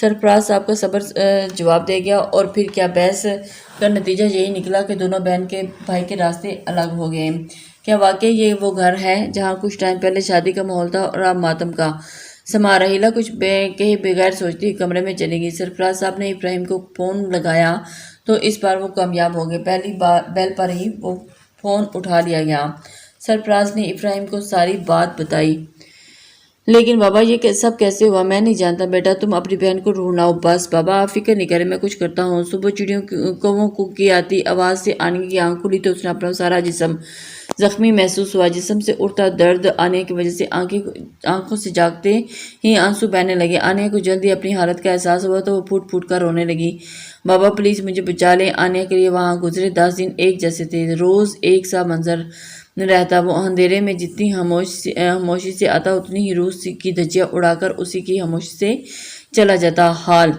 سرفراز صاحب کا صبر جواب دے گیا اور پھر کیا بحث کا نتیجہ یہی نکلا کہ دونوں بہن کے بھائی کے راستے الگ ہو گئے۔ کیا واقعی یہ وہ گھر ہے جہاں کچھ ٹائم پہلے شادی کا ماحول تھا اور اب ماتم کا؟ سما رحیلہ کچھ کہے بغیر سوچتی کمرے میں چلی گئی۔ سرفراز صاحب نے ابراہیم کو فون لگایا تو اس بار وہ کامیاب ہو گئے۔ پہلی بیل پر ہی وہ فون اٹھا لیا گیا۔ سرفراز نے ابراہیم کو ساری بات بتائی۔ لیکن بابا یہ سب کیسے ہوا؟ میں نہیں جانتا بیٹا، تم اپنی بہن کو ڈھونڈاؤ بس۔ بابا آپ فکر نہیں کریں، میں کچھ کرتا ہوں۔ صبح چڑیوں کووں کی آتی آواز سے آنیہ کی آنکھ کھلی تو اس نے اپنا سارا جسم زخمی محسوس ہوا۔ جسم سے اٹھتا درد آنیہ کی وجہ سے آنکھوں سے جاگتے ہی آنسو بہنے لگے۔ آنیہ کو جلدی اپنی حالت کا احساس ہوا تو وہ پھوٹ پھوٹ کر رونے لگی۔ بابا پلیز مجھے بچا لیں۔ آنیہ کے لیے وہاں گزرے 10 دن ایک جیسے تھے۔ روز ایک سا منظر رہتا۔ وہ اندھیرے میں جتنی خاموشی سے آتا اتنی ہی روح کی دھجیاں اڑا کر اسی کی خاموشی سے چلا جاتا۔ حال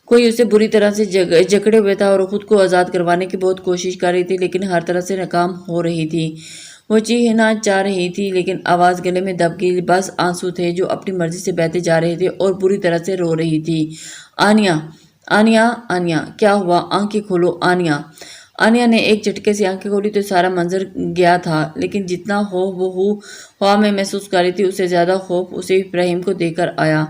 کوئی اسے بری طرح سے جکڑے ہوئے تھا اور خود کو آزاد کروانے کی بہت کوشش کر رہی تھی لیکن ہر طرح سے ناکام ہو رہی تھی۔ وہ چیخنا چاہ رہی تھی لیکن آواز گلے میں دب گئی۔ بس آنسو تھے جو اپنی مرضی سے بہتے جا رہے تھے اور بری طرح سے رو رہی تھی۔ آنیہ آنیہ آنیہ کیا ہوا؟ آنکھیں کھولو آنیہ۔ آنیہ نے ایک جھٹکے سے آنکھیں کھولی تو سارا منظر گیا تھا لیکن جتنا خوف وہ ہوا میں محسوس کر رہی تھی اس سے زیادہ خوف اسے ابراہیم کو دیکھ کر آیا۔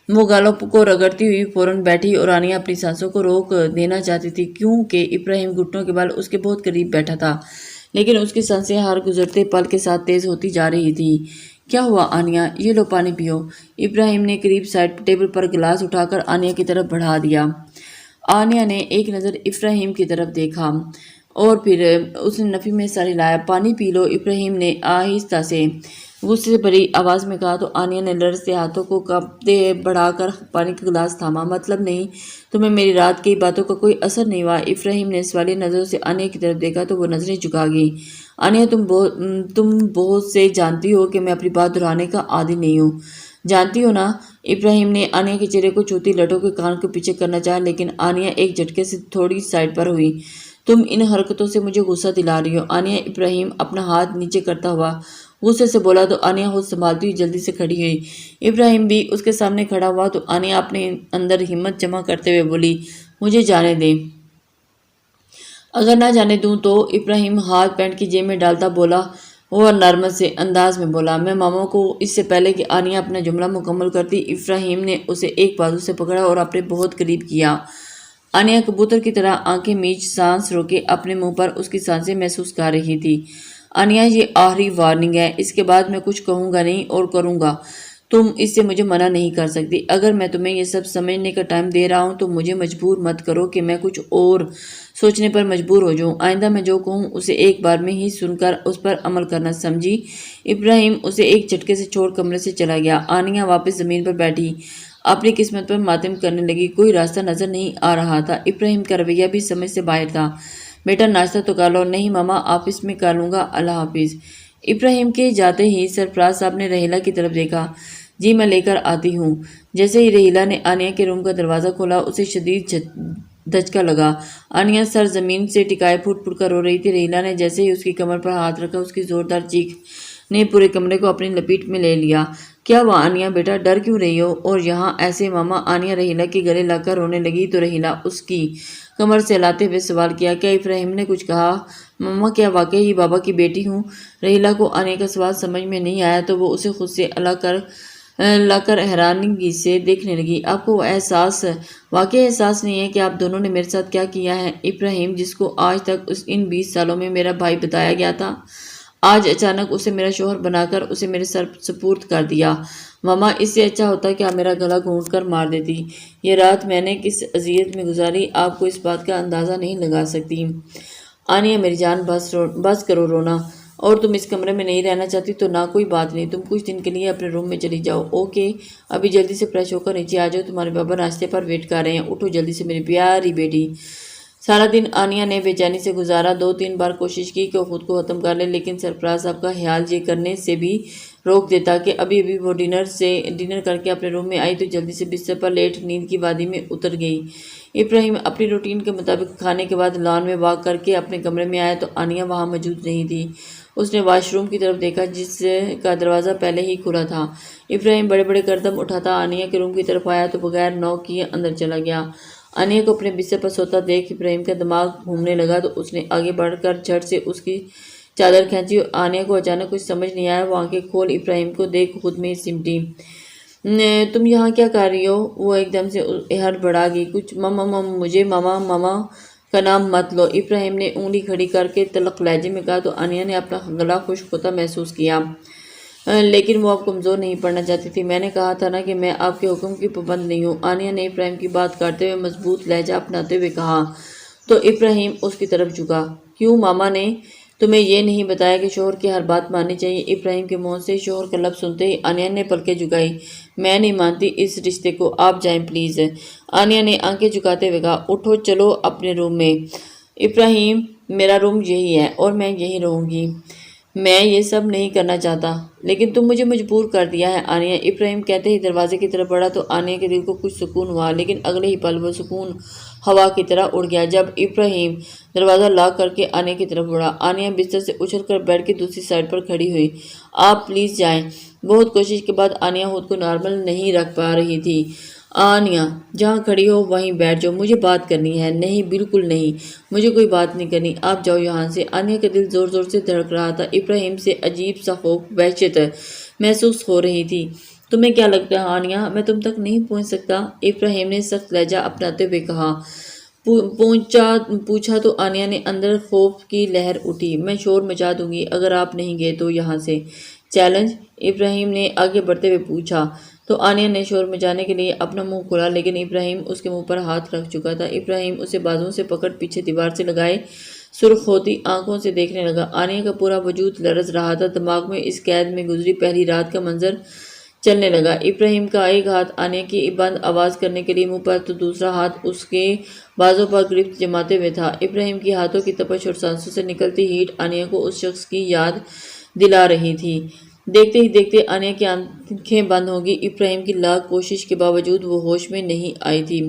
وہ گالوں کو رگڑتی ہوئی فوراً بیٹھی اور آنیہ اپنی سانسوں کو روک دینا چاہتی تھی کیونکہ ابراہیم گھٹنوں کے بل اس کے بہت قریب بیٹھا تھا لیکن اس کی سانسیں ہر گزرتے پل کے ساتھ تیز ہوتی جا رہی تھی۔ کیا ہوا آنیہ؟ یہ لو پانی پیو۔ ابراہیم نے قریب سائڈ ٹیبل پر گلاس اٹھا کر آنیہ کی طرف بڑھا دیا۔ آنیہ نے ایک نظر ابراہیم کی طرف دیکھا اور پھر اس نے نفی میں سر ہلایا۔ پانی پی لو، ابراہیم نے آہستہ سے غصے سے بھری آواز میں کہا تو آنیہ نے لرزتے ہاتھوں کو کانپتے بڑھا کر پانی کا گلاس تھاما۔ مطلب نہیں تمہیں میری رات کی باتوں کا کوئی اثر نہیں ہوا؟ ابراہیم نے سوالیہ نظروں سے آنیہ کی طرف دیکھا تو وہ نظریں جھکا گئی۔ آنیہ تم بہت سے جانتی ہو کہ میں اپنی بات دہرانے کا عادی نہیں ہوں، جانتی ہو نا؟ ابراہیم نے آنیہ کے چہرے کو چھوتی لٹوں کے کان کے پیچھے کرنا چاہا لیکن آنیہ ایک جھٹکے سے تھوڑی سائڈ پر ہوئی۔ تم ان حرکتوں سے مجھے غصہ دلا رہی ہو آنیہ۔ ابراہیم اپنا ہاتھ نیچے کرتا ہوا غصے سے بولا تو آنیہ خود سنبھالتی ہوئی جلدی سے کھڑی ہوئی۔ ابراہیم بھی اس کے سامنے کھڑا ہوا تو آنیہ اپنے اندر ہمت جمع کرتے ہوئے بولی مجھے جانے دیں۔ اگر نہ جانے دوں تو؟ ابراہیم ہاتھ پینٹ کی جیب میں ڈالتا بولا وہ نرم سے انداز میں بولا میں ماما کو۔ اس سے پہلے کہ آنیہ اپنا جملہ مکمل کرتی ابراہیم نے اسے ایک بازو سے پکڑا اور اپنے بہت قریب کیا۔ آنیہ کبوتر کی طرح آنکھیں میچ سانس روکے اپنے منہ پر اس کی سانسیں محسوس کر رہی تھی۔ آنیہ یہ آخری وارننگ ہے، اس کے بعد میں کچھ کہوں گا نہیں اور کروں گا، تم اس سے مجھے منع نہیں کر سکتی۔ اگر میں تمہیں یہ سب سمجھنے کا ٹائم دے رہا ہوں تو مجھے مجبور مت کرو کہ میں کچھ اور سوچنے پر مجبور ہو جاؤں۔ آئندہ میں جو کہوں اسے ایک بار میں ہی سن کر اس پر عمل کرنا، سمجھی؟ ابراہیم اسے ایک جھٹکے سے چھوڑ کمرے سے چلا گیا۔ آنیہ واپس زمین پر بیٹھی اپنی قسمت پر ماتم کرنے لگی۔ کوئی راستہ نظر نہیں آ رہا تھا۔ ابراہیم کا رویہ بھی سمجھ سے باہر تھا۔ بیٹا ناشتہ تو کر لو۔ نہیں ماما آفس میں کر لوں گا، اللہ حافظ۔ ابراہیم کے جاتے ہی سرفراز صاحب نے رحیلہ کی طرف دیکھا۔ جی میں لے کر آتی ہوں۔ جیسے ہی رحیلہ نے آنیہ کے روم کا دروازہ کھولا اسے شدید دھچکا لگا۔ آنیہ سر زمین سے ٹکائے پھٹ پھٹ کر رو رہی تھی۔ رحیلہ نے جیسے ہی اس کی کمر پر ہاتھ رکھا اس کی زوردار چیخ نے پورے کمرے کو اپنی لپیٹ میں لے لیا۔ کیا ہوا آنیہ بیٹا، ڈر کیوں رہی ہو؟ اور یہاں ایسے ماما؟ آنیہ رحیلہ کے گلے لگ کر رونے لگی تو رحیلہ اس کی کمر سے ہلاتے ہوئے سوال کیا کیا ابراہیم نے کچھ کہا؟ ماما کیا واقعی یہ بابا کی بیٹی ہوں؟ رحیلہ کو آنیہ کا سوال سمجھ میں نہیں آیا تو وہ اسے خود سے الگ کر حیرانگی سے دیکھنے لگی۔ آپ کو واقعی احساس نہیں ہے کہ آپ دونوں نے میرے ساتھ کیا کیا ہے؟ ابراہیم جس کو آج تک ان 20 سالوں میں میرا بھائی بتایا گیا تھا آج اچانک اسے میرا شوہر بنا کر اسے میرے سپرد کر دیا۔ ماما اس سے اچھا ہوتا کہ آپ میرا گلا گھونٹ کر مار دیتی۔ یہ رات میں نے کس اذیت میں گزاری آپ کو اس بات کا اندازہ نہیں لگا سکتی۔ آنیہ میری جان بس کرو رونا، اور تم اس کمرے میں نہیں رہنا چاہتی تو نہ کوئی بات نہیں، تم کچھ دن کے لیے اپنے روم میں چلی جاؤ۔ اوکے ابھی جلدی سے فریش ہو کر نیچے آ جاؤ، تمہارے بابا ناشتے پر ویٹ کر رہے ہیں، اٹھو جلدی سے میری پیاری بیٹی۔ سارا دن آنیہ نے بے چینی سے گزارا۔ 2-3 بار کوشش کی کہ وہ خود کو ختم کر لے لیکن سرفراز صاحب کا خیال یہ کرنے سے بھی روک دیتا کہ ابھی وہ ڈنر کر کے اپنے روم میں آئی تو جلدی سے بستر پر لیٹ نیند کی وادی میں اتر گئی۔ ابراہیم اپنی روٹین کے مطابق کھانے کے بعد لان میں واک کر کے اپنے کمرے میں آیا تو آنیہ وہاں موجود نہیں تھی۔ اس نے واش روم کی طرف دیکھا جس کا دروازہ پہلے ہی کھلا تھا۔ ابراہیم بڑے بڑے قدم اٹھاتا آنیہ کے روم کی طرف آیا تو بغیر نوک کیے اندر چلا گیا۔ آنیہ کو اپنے بستر پر سوتا دیکھ ابراہیم کا دماغ گھومنے لگا تو اس نے آگے بڑھ کر جھٹ سے اس کی چادر کھینچی۔ آنیہ کو اچانک کچھ سمجھ نہیں آیا، وہ آنکھیں کھول ابراہیم کو دیکھ خود میں سمٹی۔ تم یہاں کیا کر رہی ہو؟ وہ ایک دم سے ہڑبڑا گئی۔ کچھ ماما مجھے ماما کا نام مت لو، ابراہیم نے انگلی کھڑی کر کے تلخ لہجے میں کہا تو آنیہ نے اپنا گلا خشک ہوتا محسوس کیا، لیکن وہ اب کمزور نہیں پڑنا چاہتی تھی۔ میں نے کہا تھا نا کہ میں آپ کے حکم کی پابند نہیں ہوں، آنیہ نے ابراہیم کی بات کاٹتے ہوئے مضبوط لہجہ اپناتے ہوئے کہا تو ابراہیم اس کی طرف جھکا۔ کیوں ماما نے تمہیں یہ نہیں بتایا کہ شوہر کی ہر بات ماننی چاہیے؟ ابراہیم کے منہ سے شوہر کا لفظ سنتے ہی آنیہ نے پلکیں جھکائی۔ میں نہیں مانتی اس رشتے کو، آپ جائیں پلیز، آنیہ نے آنکھیں جھکاتے ہوئے کہا۔ اٹھو چلو اپنے روم میں۔ ابراہیم میرا روم یہی ہے اور میں یہیں رہوں گی، میں یہ سب نہیں کرنا چاہتا، لیکن تم مجھے مجبور کر دیا ہے آنیہ، ابراہیم کہتے ہی دروازے کی طرف بڑھا تو آنیہ کے دل کو کچھ سکون ہوا، لیکن اگلے ہی پل وہ سکون ہوا کی طرح اڑ گیا جب ابراہیم دروازہ لاک کر کے آنیہ کی طرف بڑھا۔ آنیہ بستر سے اچھل کر بیڈ کی دوسری سائڈ پر کھڑی ہوئی۔ آپ پلیز جائیں۔ بہت کوشش کے بعد آنیہ خود کو نارمل نہیں رکھ پا رہی تھی۔ آنیہ جہاں کھڑی ہو وہیں بیٹھ جاؤ، مجھے بات کرنی ہے۔ نہیں بالکل نہیں، مجھے کوئی بات نہیں کرنی، آپ جاؤ یہاں سے۔ آنیہ کا دل زور زور سے دھڑک رہا تھا، ابراہیم سے عجیب سا خوف، وحشت محسوس ہو رہی تھی۔ تمہیں کیا لگتا ہے آنیہ میں تم تک نہیں پہنچ سکتا؟ ابراہیم نے سخت لہجہ اپناتے ہوئے کہا۔ پوچھا تو آنیہ نے اندر خوف کی لہر اٹھی۔ میں شور مچا دوں گی اگر آپ نہیں گئے تو یہاں سے۔ چیلنج؟ ابراہیم نے آگے بڑھتے ہوئے پوچھا تو آنیہ نے شور مچانے کے لیے اپنا منہ کھولا، لیکن ابراہیم اس کے منہ پر ہاتھ رکھ چکا تھا۔ ابراہیم اسے بازوؤں سے پکڑ پیچھے دیوار سے لگائے سرخ ہوتی آنکھوں سے دیکھنے لگا۔ آنیہ کا پورا وجود لرز رہا تھا، دماغ میں اس قید میں گزری پہلی رات کا منظر چلنے لگا۔ ابراہیم کا ایک ہاتھ آنیہ کی بند آواز کرنے کے لیے منہ پر تو دوسرا ہاتھ اس کے بازوں پر گرفت جماتے ہوئے تھا۔ ابراہیم کی ہاتھوں کی تپش اور سانسوں سے نکلتی ہیٹ آنیہ کو اس شخص کی یاد دلا رہی تھی۔ دیکھتے ہی دیکھتے آنیہ کی آنکھیں بند ہو گئی۔ ابراہیم کی لاکھ کوشش کے باوجود وہ ہوش میں نہیں آئی تھی۔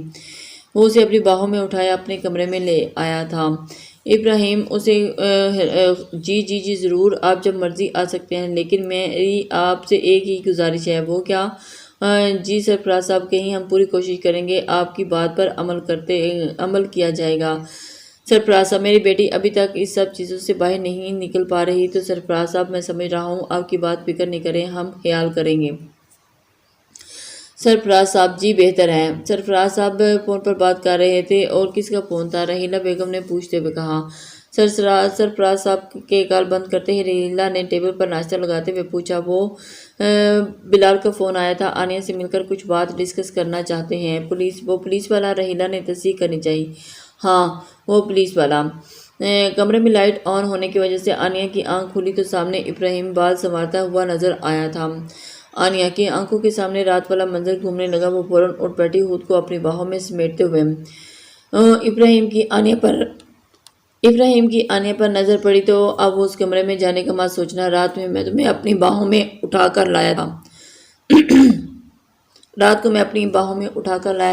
وہ اسے اپنی باہوں میں اٹھایا اپنے کمرے میں لے آیا تھا۔ ابراہیم اسے جی ضرور، آپ جب مرضی آ سکتے ہیں، لیکن میری آپ سے ایک ہی گزارش ہے۔ وہ کیا؟ جی سرفراز صاحب، کہیں ہم پوری کوشش کریں گے، آپ کی بات پر عمل کیا جائے گا۔ سرفراز صاحب میری بیٹی ابھی تک اس سب چیزوں سے باہر نہیں نکل پا رہی تو سرفراز صاحب میں سمجھ رہا ہوں، آپ کی بات فکر نہیں کریں، ہم خیال کریں گے۔ سرفراز صاحب جی بہتر ہے۔ سرفراز صاحب فون پر بات کر رہے تھے۔ اور کس کا فون تھا؟ رحیلہ بیگم نے پوچھتے ہوئے کہا۔ سرفراز صاحب کے کال بند کرتے ہی رحیلہ نے ٹیبل پر ناشتہ لگاتے ہوئے پوچھا۔ وہ بلال کا فون آیا تھا، آنیہ سے مل کر کچھ بات ڈسکس کرنا چاہتے ہیں۔ وہ پولیس والا؟ رحیلہ نے تصدیق کرنی چاہیے۔ ہاں وہ پولیس والا۔ کمرے میں لائٹ آن ہونے کی وجہ سے آنیہ کی آنکھ کھلی تو سامنے ابراہیم بال سنوارتا ہوا نظر آیا تھا۔ آنیہ کی آنکھوں کے سامنے رات والا منظر گھومنے لگا۔ وہ فوراً اٹھ بیٹھی، خود کو اپنی باہوں میں سمیٹتے ہوئے۔ ابراہیم کی آنیہ پر نظر پڑی تو اب وہ اس کمرے میں جانے کا مت سوچنا۔ رات کو میں تمہیں اپنی باہوں میں اٹھا کر لایا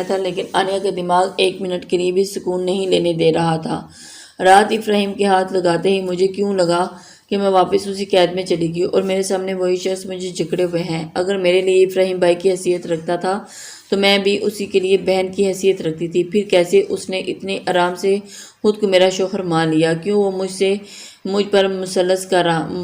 تھا، لیکن آنیہ کا دماغ ایک منٹ کے لیے بھی سکون نہیں لینے دے رہا تھا۔ رات ابراہیم کے ہاتھ لگاتے ہی مجھے کیوں لگا کہ میں واپس اسی قید میں چلی گئی اور میرے سامنے وہی شخص مجھے جکڑے ہوئے ہیں۔ اگر میرے لیے ابراہیم بھائی کی حیثیت رکھتا تھا تو میں بھی اسی کے لیے بہن کی حیثیت رکھتی تھی۔ پھر کیسے اس نے اتنے آرام سے خود کو میرا شوہر مان لیا؟ کیوں وہ مجھ پر مسلط کر رہا؟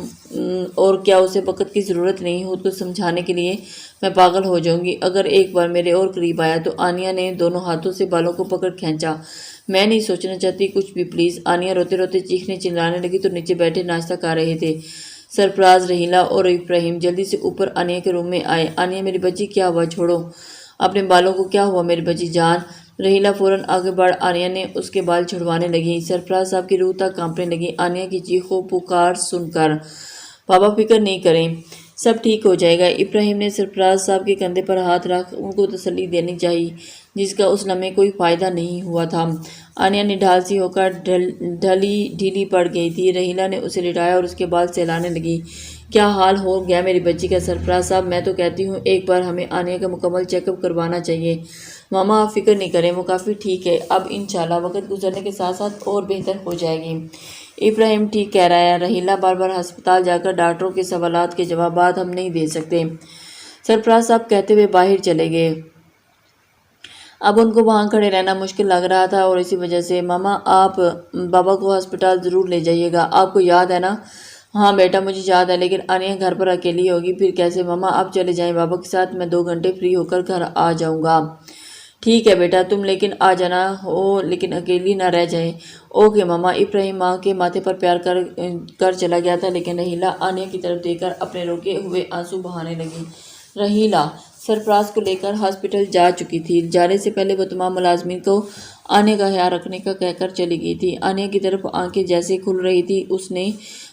اور کیا اسے وقت کی ضرورت نہیں خود کو سمجھانے کے لیے؟ میں پاگل ہو جاؤں گی اگر ایک بار میرے اور قریب آیا تو۔ آنیہ نے دونوں ہاتھوں سے بالوں کو پکڑ کھینچا۔ میں نہیں سوچنا چاہتی کچھ بھی پلیز۔ آنیہ روتے روتے چیخنے چلانے لگی تو نیچے بیٹھے ناشتہ کھا رہے تھے سرفراز، رحیلہ اور ابراہیم جلدی سے اوپر آنیہ کے روم میں آئے۔ آنیہ میری بچی کیا ہوا؟ چھوڑو اپنے بالوں کو، کیا ہوا میری بچی جان؟ رحیلہ فوراً آگے بڑھ آنیہ نے اس کے بال چھڑوانے لگی۔ سرفراز صاحب کی روح تک کانپنے لگی آنیہ کی چیخو پکار سن کر۔ پاپا فکر نہیں کریں، سب ٹھیک ہو جائے گا۔ ابراہیم نے سرفراز صاحب کے کندھے پر ہاتھ رکھ ان کو تسلی دینی چاہی جس کا اس لمحے کوئی فائدہ نہیں ہوا تھا۔ آنیہ نے ڈھال سی ہو کر ڈھیلی پڑ گئی تھی۔ رحیلہ نے اسے لٹایا اور اس کے بال سہلانے لگی۔ کیا حال ہو گیا میری بچی کا؟ سرفراز صاحب میں تو کہتی ہوں ایک بار ہمیں آنیہ کا مکمل چیک اپ کروانا چاہیے۔ ماما آپ فکر نہیں کریں، وہ کافی ٹھیک ہے، اب انشاءاللہ وقت گزرنے کے ساتھ ساتھ اور بہتر ہو جائے گی۔ ابراہیم ٹھیک کہہ رہا ہے، رحیلہ بار بار ہسپتال جا کر ڈاکٹروں کے سوالات کے جوابات ہم نہیں دے سکتے۔ سرفراز صاحب کہتے ہوئے باہر چلے گئے۔ اب ان کو وہاں کھڑے رہنا مشکل لگ رہا تھا اور اسی وجہ سے ماما آپ بابا کو ہسپتال ضرور لے جائیے گا، آپ کو یاد ہے نا؟ ہاں بیٹا مجھے یاد ہے، لیکن انیا گھر پر اکیلی ہوگی پھر کیسے؟ ماما آپ چلے جائیں بابا کے ساتھ، میں 2 گھنٹے فری ہو کر گھر آ جاؤں گا۔ ٹھیک ہے بیٹا تم لیکن آ جانا ہو، لیکن اکیلی نہ رہ جائیں۔ اوکے ماما۔ ابراہیم ماں کے ماتھے پر پیار کر چلا گیا تھا، لیکن رحیلہ انیا کی طرف دیکھ کر اپنے روکے ہوئے آنسو بہانے لگی۔ رحیلہ سرفراز کو لے کر ہاسپٹل جا چکی تھی۔ جانے سے پہلے وہ تمام ملازمین کو انیا کا خیال رکھنے کا کہہ کر چلی گئی تھی۔ انیا کی طرف آنکھیں جیسے کھل رہی تھی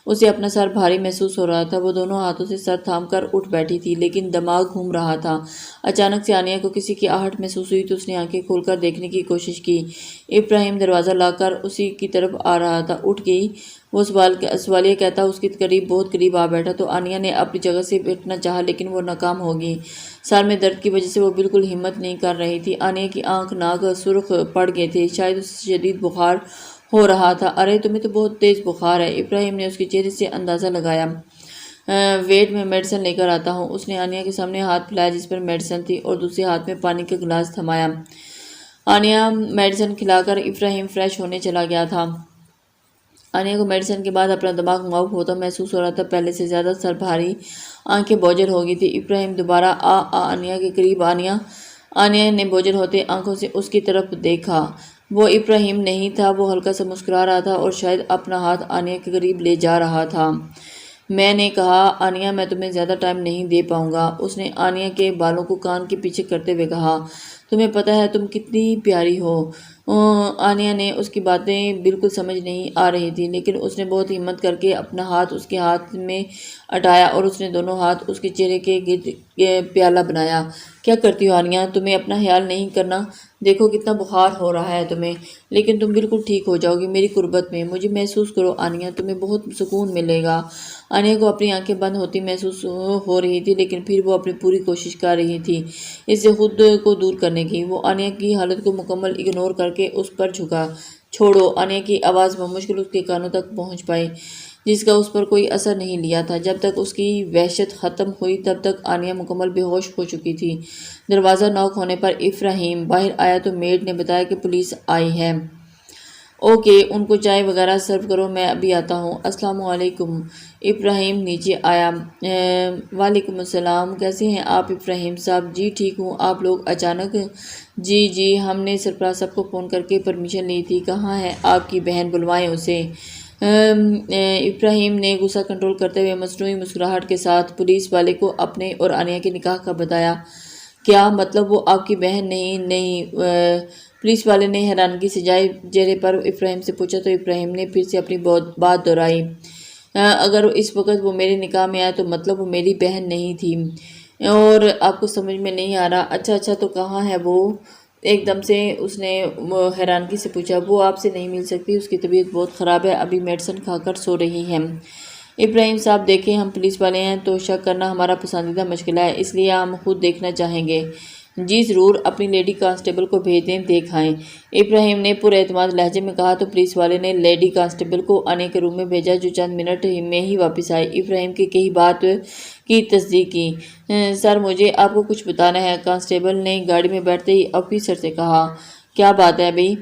اسے اپنا سر بھاری محسوس ہو رہا تھا۔ وہ دونوں ہاتھوں سے سر تھام کر اٹھ بیٹھی تھی، لیکن دماغ گھوم رہا تھا۔ اچانک سے انیا کو کسی کی آہٹ محسوس ہوئی تو اس نے آنکھیں کھول کر دیکھنے کی کوشش کی۔ ابراہیم دروازہ لا کر اسی کی طرف آ رہا تھا۔ اٹھ گئی، وہ سوالیہ کہتا اس کے قریب بہت قریب آ بیٹھا تو انیا نے اپنی جگہ سے اٹھنا چاہا، لیکن وہ ناکام ہو گئی۔ سر میں درد کی وجہ سے وہ بالکل ہمت نہیں کر رہی تھی۔ انیا کی آنکھ ناک سرخ پڑ گئے تھے، شاید اسے شدید بخار ہو رہا تھا۔ ارے تمہیں تو بہت تیز بخار ہے، ابراہیم نے اس کے چہرے سے اندازہ لگایا۔ ویٹ میں میڈیسن لے کر آتا ہوں۔ اس نے انیا کے سامنے ہاتھ پھیلایا جس پر میڈیسن تھی اور دوسرے ہاتھ میں پانی کا گلاس تھمایا۔ انیا میڈیسن کھلا کر ابراہیم فریش ہونے چلا گیا تھا۔ انیا کو میڈیسن کے بعد اپنا دماغ معاف ہوتا محسوس ہو رہا تھا، پہلے سے زیادہ سر بھاری، آنکھیں بوجھل ہو گئی تھی۔ ابراہیم دوبارہ انیا کے قریب انیا نے بوجھل ہوتے آنکھوں سے اس کی طرف دیکھا۔ وہ ابراہیم نہیں تھا، وہ ہلکا سا مسکرا رہا تھا اور شاید اپنا ہاتھ انیا کے قریب لے جا رہا تھا۔ میں نے کہا انیا میں تمہیں زیادہ ٹائم نہیں دے پاؤں گا، اس نے انیا کے بالوں کو کان کے پیچھے کرتے ہوئے کہا۔ تمہیں پتہ ہے تم کتنی پیاری ہو۔ انیا نے اس کی باتیں بالکل سمجھ نہیں آ رہی تھی، لیکن اس نے بہت ہمت کر کے اپنا ہاتھ اس کے ہاتھ میں اٹھایا اور اس نے دونوں ہاتھ اس کے چہرے کے گرد پیالہ بنایا۔ کیا کرتی ہو انیا؟ تمہیں اپنا خیال نہیں کرنا؟ دیکھو کتنا بخار ہو رہا ہے تمہیں، لیکن تم بالکل ٹھیک ہو جاؤ گی میری قربت میں۔ مجھے محسوس کرو انیا، تمہیں بہت سکون ملے گا۔ انیا کو اپنی آنکھیں بند ہوتی محسوس ہو رہی تھی، لیکن پھر وہ اپنی پوری کوشش کر رہی تھی اس سے خود کو دور کرنے کی۔ وہ انیا کی حالت کو مکمل اگنور کر کے اس پر جھکا۔ چھوڑو۔ انیا کی آواز بمشکل اس کے کانوں تک پہنچ پائی، جس کا اس پر کوئی اثر نہیں لیا تھا۔ جب تک اس کی وحشت ختم ہوئی تب تک انیا مکمل بے ہوش ہو چکی تھی۔ دروازہ نوک ہونے پر ابراہیم باہر آیا تو میڈ نے بتایا کہ پولیس آئی ہے۔ اوکے ان کو چائے وغیرہ سرو کرو، میں ابھی آتا ہوں۔ السلام علیکم۔ ابراہیم نیچے آیا۔ وعلیکم السلام، کیسے ہیں آپ ابراہیم صاحب؟ جی ٹھیک ہوں۔ آپ لوگ اچانک؟ جی ہم نے سرفراز صاحب کو فون کر کے پرمیشن لی تھی۔ کہاں ہے آپ کی بہن؟ بلوائیں اسے۔ ابراہیم نے غصہ کنٹرول کرتے ہوئے مصنوعی مسکراہٹ کے ساتھ پولیس والے کو اپنے اور انیا کے نکاح کا بتایا۔ کیا مطلب وہ آپ کی بہن نہیں؟ پولیس والے نے حیرانگی سے جائے چہرے پر ابراہیم سے پوچھا تو ابراہیم نے پھر سے اپنی بات دہرائی۔ اگر اس وقت وہ میرے نکاح میں آیا تو مطلب وہ میری بہن نہیں تھی اور آپ کو سمجھ میں نہیں آ رہا؟ اچھا تو کہاں ہے وہ؟ ایک دم سے اس نے حیرانگی سے پوچھا۔ وہ آپ سے نہیں مل سکتی، اس کی طبیعت بہت خراب ہے، ابھی میڈیسن کھا کر سو رہی ہے۔ ابراہیم صاحب دیکھیں ہم پولیس والے ہیں تو شک کرنا ہمارا پسندیدہ مشغلہ ہے، اس لیے ہم خود دیکھنا چاہیں گے۔ جی ضرور، اپنی لیڈی کانسٹیبل کو بھیج دیں، دیکھ آئیں، ابراہیم نے پر اعتماد لہجے میں کہا تو پولیس والے نے لیڈی کانسٹیبل کو انیا کے روم میں بھیجا جو چند منٹ میں ہی واپس آئی۔ ابراہیم کی کہی بات کی تصدیق کی۔ سر مجھے آپ کو کچھ بتانا ہے، کانسٹیبل نے گاڑی میں بیٹھتے ہی آفیسر سے کہا۔ کیا بات ہے بھئی؟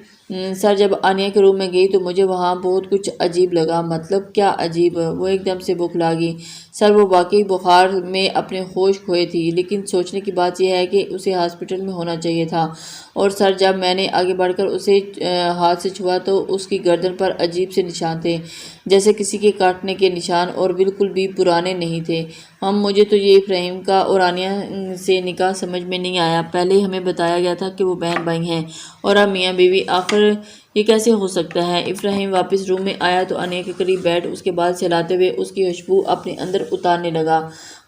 سر جب انیا کے روم میں گئی تو مجھے وہاں بہت کچھ عجیب لگا۔ مطلب کیا عجیب؟ وہ ایک دم سے بکھلا گئی۔ سر وہ واقعی بخار میں اپنے ہوش کھوئے تھی، لیکن سوچنے کی بات یہ ہے کہ اسے ہاسپٹل میں ہونا چاہیے تھا۔ اور سر جب میں نے آگے بڑھ کر اسے ہاتھ سے چھوا تو اس کی گردن پر عجیب سے نشان تھے، جیسے کسی کے کاٹنے کے نشان، اور بالکل بھی پرانے نہیں تھے۔ مجھے تو یہ ابراہیم کا اور انیا سے نکاح سمجھ میں نہیں آیا، پہلے ہمیں بتایا گیا تھا کہ وہ بہن بھائی ہیں اور اب میاں بیوی، آخر یہ کیسے ہو سکتا ہے؟ ابراہیم واپس روم میں آیا تو انیا کے قریب بیٹھ اس کے بال سہلاتے ہوئے اس کی خوشبو اپنے اندر اتارنے لگا۔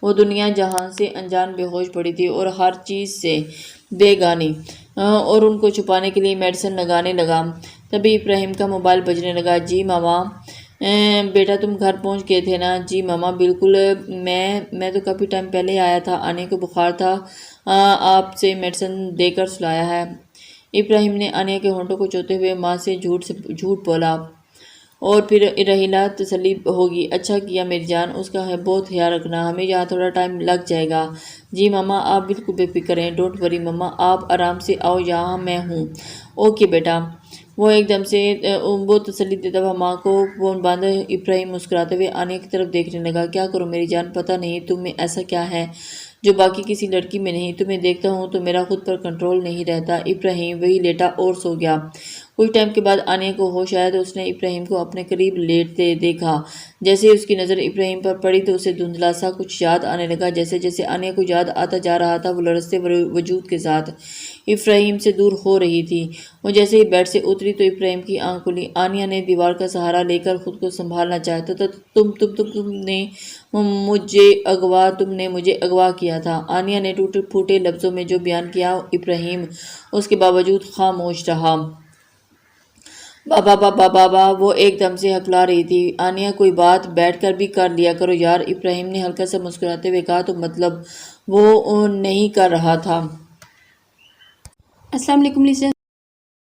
وہ دنیا جہاں سے انجان بے ہوش پڑی تھی اور ہر چیز سے بیگانی، اور ان کو چھپانے کے لیے میڈیسن لگانے لگا۔ تبھی ابراہیم کا موبائل بجنے لگا۔ جی ماما۔ بیٹا تم گھر پہنچ گئے تھے نا؟ جی ماما بالکل، میں تو کافی ٹائم پہلے آیا تھا، انیا کو بخار تھا، آپ سے میڈیسن دے کر سلایا ہے۔ ابراہیم نے انیا کے ہونٹوں کو چھوتے ہوئے ماں سے جھوٹ بولا۔ اور پھر رحیلہ تسلی ہوگی۔ اچھا کیا میری جان، اس کا بہت خیال رکھنا، ہمیں یہاں تھوڑا ٹائم لگ جائے گا۔ جی ماما، آپ بالکل بے فکر رہیں، ڈونٹ وری ماما، آپ آرام سے آؤ، یہاں میں ہوں۔ اوکے بیٹا۔ وہ ایک دم سے وہ تسلی دیتا ہوا ماں کو فون بند۔ ابراہیم مسکراتے ہوئے آنیہ کی طرف دیکھنے لگا۔ کیا کروں میری جان، پتہ نہیں تم میں ایسا کیا ہے جو باقی کسی لڑکی میں نہیں، تمہیں دیکھتا ہوں تو میرا خود پر کنٹرول نہیں رہتا۔ ابراہیم وہی لیٹا اور سو گیا۔ کچھ ٹائم کے بعد آنیہ کو ہوش آیا تو اس نے ابراہیم کو اپنے قریب لیٹتے دیکھا۔ جیسے ہی اس کی نظر ابراہیم پر پڑی تو اسے دھندلا سا کچھ یاد آنے لگا۔ جیسے جیسے آنیہ کو یاد آتا جا رہا تھا وہ لرزتے وجود کے ساتھ ابراہیم سے دور ہو رہی تھی۔ وہ جیسے ہی بیڈ سے اتری تو ابراہیم کی آنکھ کھلی۔ آنیہ نے دیوار کا سہارا لے کر خود کو سنبھالنا چاہا تو تم نے مجھے اغوا کیا تھا۔ آنیہ نے ٹوٹے پھوٹے لفظوں میں جو بیان کیا، ابراہیم اس کے باوجود خاموش رہا۔ بابا وہ ایک دم سے ہکلا رہی تھی۔ آنیہ کوئی بات بیٹھ کر بھی کر لیا کرو یار، ابراہیم نے ہلکا سا مسکراتے ہوئے کہا۔ تو مطلب وہ نہیں کر رہا تھا۔ السلام علیکم لیسن۔